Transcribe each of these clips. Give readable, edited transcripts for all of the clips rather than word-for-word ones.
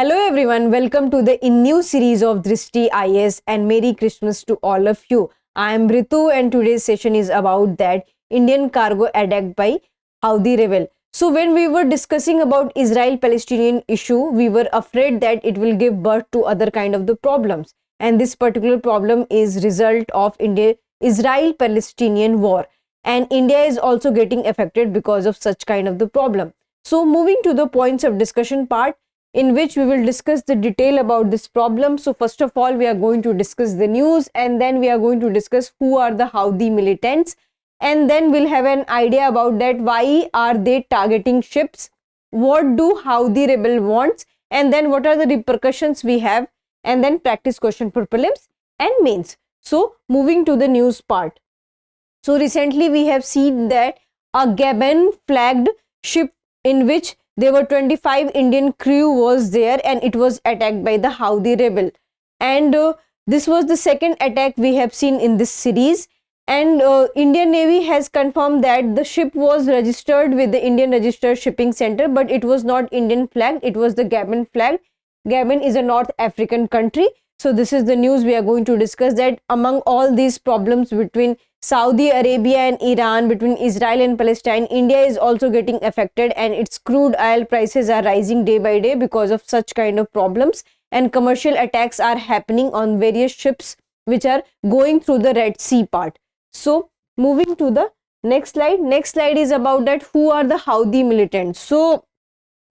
Hello everyone, welcome to the new series of Drishti IAS and Merry Christmas to all of you. I am Ritu and today's session is about that Indian cargo attacked by Houthi rebel. So when we were discussing about Israel-Palestinian issue, we were afraid that it will give birth to other kind of the problems. And this particular problem is result of Israel-Palestinian war. And India is also getting affected because of such kind of the problem. So moving to the points of discussion part, in which we will discuss the detail about this problem. So first of all, we are going to discuss the news, and then we are going to discuss who are the Houthi militants, and then we'll have an idea about that why are they targeting ships, what do Houthi rebel wants, and then what are the repercussions we have, and then practice question for prelims and mains. So moving to the news part. So recently we have seen that a Gabon-flagged ship in which there were 25 Indian crew was there, and it was attacked by the Houthi rebel. And this was the second attack we have seen in this series. And Indian Navy has confirmed that the ship was registered with the Indian Registered Shipping Center, but it was not Indian flagged, it was the Gabon flagged. Gabon is a North African country. So this is the news we are going to discuss, that among all these problems between Saudi Arabia and Iran, between Israel and Palestine, India is also getting affected, and its crude oil prices are rising day by day because of such kind of problems, and commercial attacks are happening on various ships which are going through the Red Sea part. So moving to the next slide is about that who are the Houthi militants. So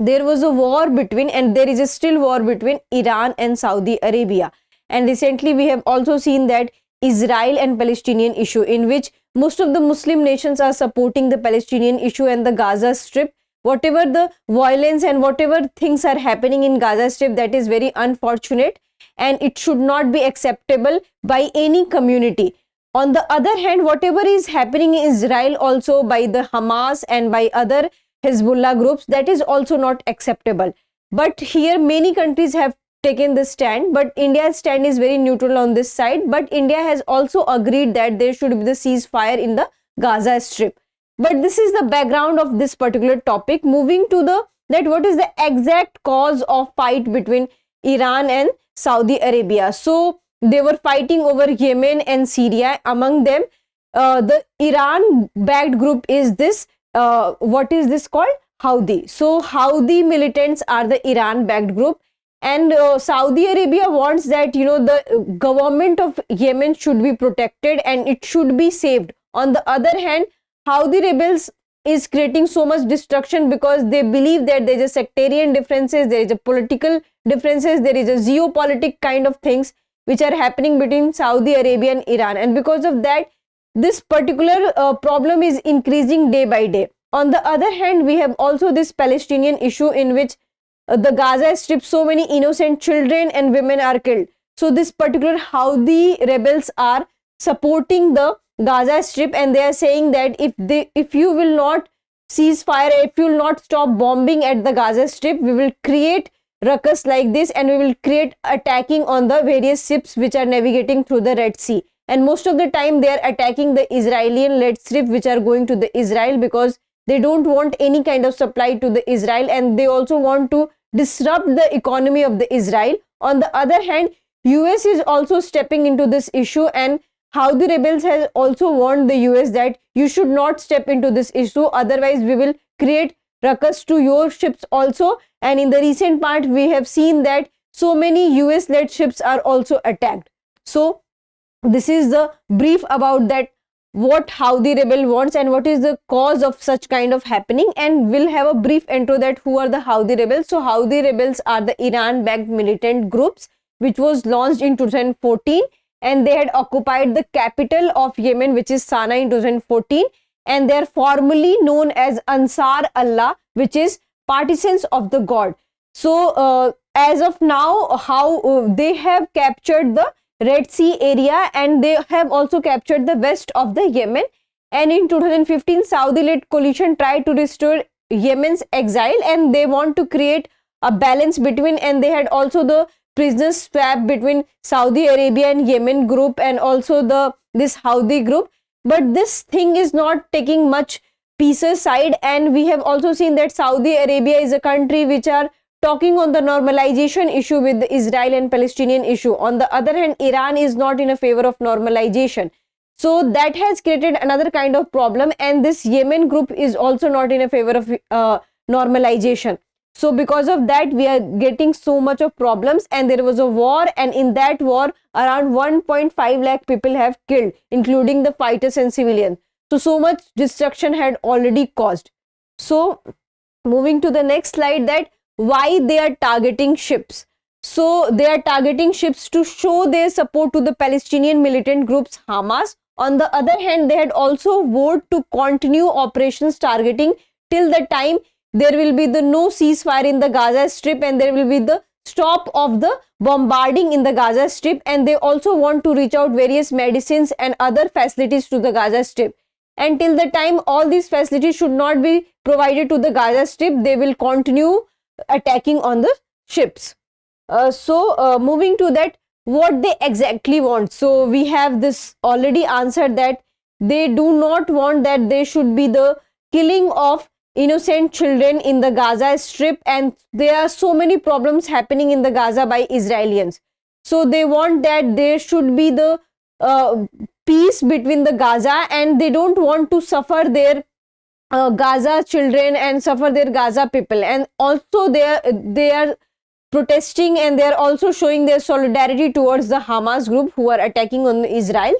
there was a war between, and there is a still war between Iran and Saudi Arabia. And recently we have also seen that Israel and Palestinian issue, in which most of the Muslim nations are supporting the Palestinian issue and the Gaza Strip. Whatever the violence and whatever things are happening in Gaza Strip, that is very unfortunate, and it should not be acceptable by any community. On the other hand, whatever is happening in Israel also by the Hamas and by other Hezbollah groups, that is also not acceptable. But here many countries have taken this stand, but India's stand is very neutral on this side. But India has also agreed that there should be the ceasefire in the Gaza Strip. But this is the background of this particular topic. Moving to that what is the exact cause of fight between Iran and Saudi Arabia. So they were fighting over Yemen and Syria. Among them, the Iran-backed group is this. What is this called? Houthi. So Houthi militants are the Iran-backed group. And Saudi Arabia wants that, the government of Yemen should be protected and it should be saved. On the other hand, Houthi rebels is creating so much destruction because they believe that there is a sectarian differences, there is a political differences, there is a geopolitical kind of things which are happening between Saudi Arabia and Iran. And because of that, this particular problem is increasing day by day. On the other hand, we have also this Palestinian issue in which the Gaza Strip, so many innocent children and women are killed. So this particular Houthi rebels are supporting the Gaza Strip, and they are saying that if you will not cease fire, if you will not stop bombing at the Gaza Strip, we will create ruckus like this, and we will create attacking on the various ships which are navigating through the Red Sea. And most of the time they are attacking the Israeli-led ships which are going to the Israel, because they don't want any kind of supply to the Israel, and they also want to disrupt the economy of the Israel. On the other hand, US is also stepping into this issue, and Houthi rebels has also warned the US that you should not step into this issue, otherwise we will create ruckus to your ships also. And in the recent part, we have seen that so many US-led ships are also attacked. So this is the brief about that what Houthi rebel wants and what is the cause of such kind of happening, and we'll have a brief intro that who are the Houthi rebels. So Houthi rebels are the Iran-backed militant groups which was launched in 2014, and they had occupied the capital of Yemen, which is Sana'a, in 2014, and they are formally known as Ansar Allah, which is partisans of the God. So as of now, how they have captured the Red Sea area, and they have also captured the west of the Yemen. And in 2015, Saudi-led coalition tried to restore Yemen's exile, and they want to create a balance between, and they had also the prisoners swap between Saudi Arabia and Yemen group, and also this Houthi group. But this thing is not taking much pieces side, and we have also seen that Saudi Arabia is a country which are talking on the normalization issue with the Israel and Palestinian issue. On the other hand, Iran is not in a favor of normalization. So that has created another kind of problem, and this Yemen group is also not in a favor of normalization. So because of that, we are getting so much of problems, and there was a war, and in that war around 1.5 lakh people have killed, including the fighters and civilians. So much destruction had already caused. So moving to the next slide, that why they are targeting ships. So they are targeting ships to show their support to the Palestinian militant groups Hamas. On the other hand, they had also vowed to continue operations targeting till the time there will be the no ceasefire in the Gaza Strip, and there will be the stop of the bombarding in the Gaza Strip, and they also want to reach out various medicines and other facilities to the Gaza Strip. And till the time all these facilities should not be provided to the Gaza Strip, they will continue attacking on the ships. Moving to that, what they exactly want. So we have this already answered, that they do not want that there should be the killing of innocent children in the Gaza Strip, and there are so many problems happening in the Gaza by Israelis. So they want that there should be the peace between the Gaza, and they don't want to suffer their Gaza children and suffer their Gaza people. And also they are protesting, and they are also showing their solidarity towards the Hamas group who are attacking on Israel,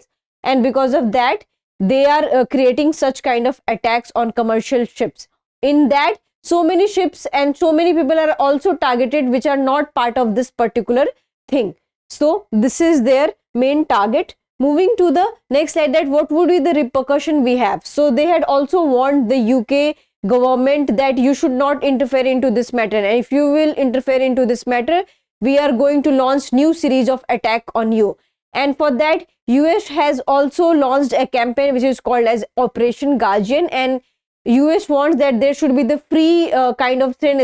and because of that they are creating such kind of attacks on commercial ships. In that, so many ships and so many people are also targeted which are not part of this particular thing. So this is their main target. Moving to the next slide, that what would be the repercussion we have. So they had also warned the UK government that you should not interfere into this matter, and if you will interfere into this matter, we are going to launch new series of attack on you. And for that, US has also launched a campaign which is called as Operation Guardian, and US wants that there should be the free kind of trade,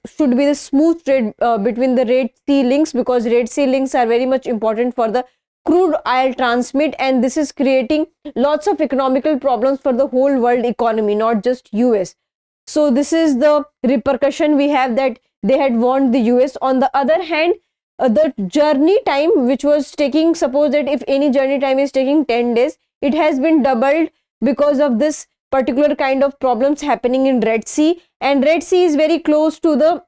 should be the smooth trade between the Red Sea links, because Red Sea links are very much important for the crude oil transmit, and this is creating lots of economical problems for the whole world economy, not just US. So this is the repercussion we have, that they had warned the US. On the other hand, the journey time which was taking, suppose that if any journey time is taking 10 days, it has been doubled because of this particular kind of problems happening in Red Sea. And Red Sea is very close to the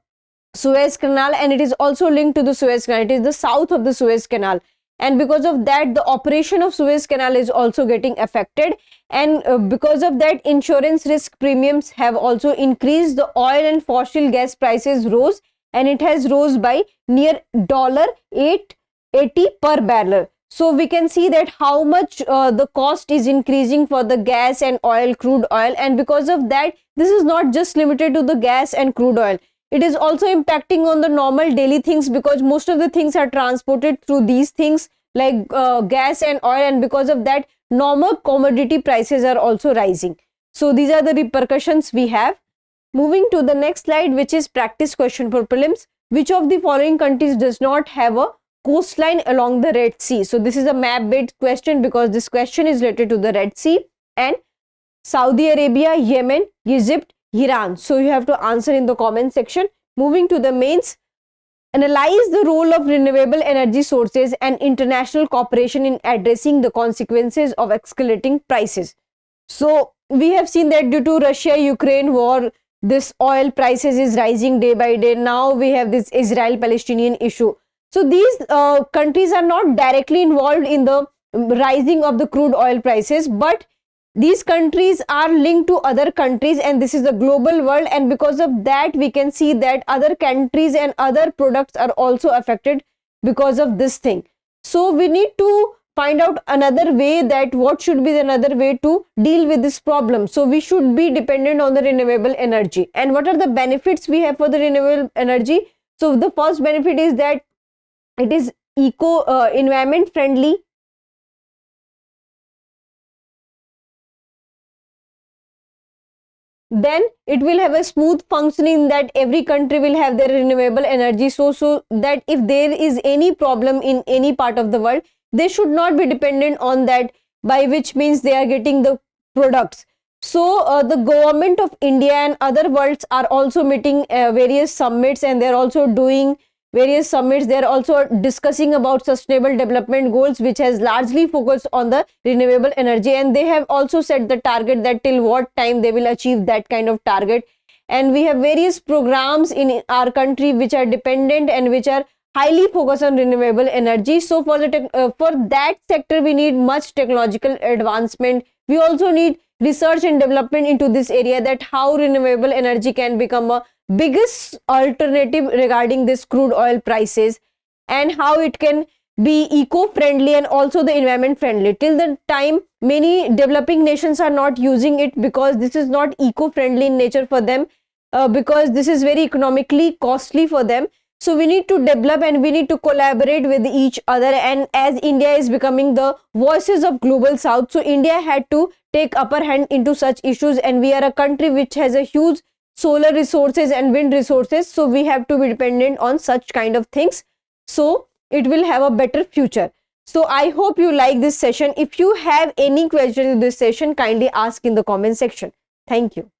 Suez Canal, and it is also linked to the Suez Canal. It is the south of the Suez Canal, and because of that the operation of Suez Canal is also getting affected, and because of that insurance risk premiums have also increased. The oil and fossil gas prices rose, and it has rose by near $8.80 per barrel. So we can see that how much the cost is increasing for the gas and oil, crude oil, and because of that this is not just limited to the gas and crude oil. It is also impacting on the normal daily things, because most of the things are transported through these things like gas and oil, and because of that normal commodity prices are also rising. So these are the repercussions we have. Moving to the next slide, which is practice question for prelims. Which of the following countries does not have a coastline along the Red Sea? So this is a map based question, because this question is related to the Red Sea. And Saudi Arabia, Yemen, Egypt, Iran. So you have to answer in the comment section. Moving to the mains, analyze the role of renewable energy sources and international cooperation in addressing the consequences of escalating prices. So we have seen that due to Russia-Ukraine war, this oil prices is rising day by day. Now we have this Israel-Palestinian issue. So these countries are not directly involved in the rising of the crude oil prices, but these countries are linked to other countries, and this is the global world, and because of that we can see that other countries and other products are also affected because of this thing. So we need to find out another way, that what should be another way to deal with this problem. So we should be dependent on the renewable energy. And what are the benefits we have for the renewable energy? So the first benefit is that it is environment friendly. Then it will have a smooth functioning, that every country will have their renewable energy, so that if there is any problem in any part of the world, they should not be dependent on that, by which means they are getting the products. So the government of India and other worlds are also meeting various summits, and they're also doing various summits. They're also discussing about sustainable development goals, which has largely focused on the renewable energy, and they have also set the target that till what time they will achieve that kind of target. And we have various programs in our country which are dependent and which are highly focused on renewable energy. So for the for that sector we need much technological advancement. We also need research and development into this area, that how renewable energy can become a biggest alternative regarding this crude oil prices, and how it can be eco-friendly and also the environment friendly. Till the time many developing nations are not using it because this is not eco-friendly in nature for them, because this is very economically costly for them. So we need to develop and we need to collaborate with each other. And as India is becoming the voices of global south, so India had to take upper hand into such issues, and we are a country which has a huge solar resources and wind resources, so we have to be dependent on such kind of things, so it will have a better future. So I hope you like this session. If you have any question in this session, kindly ask in the comment section. Thank you.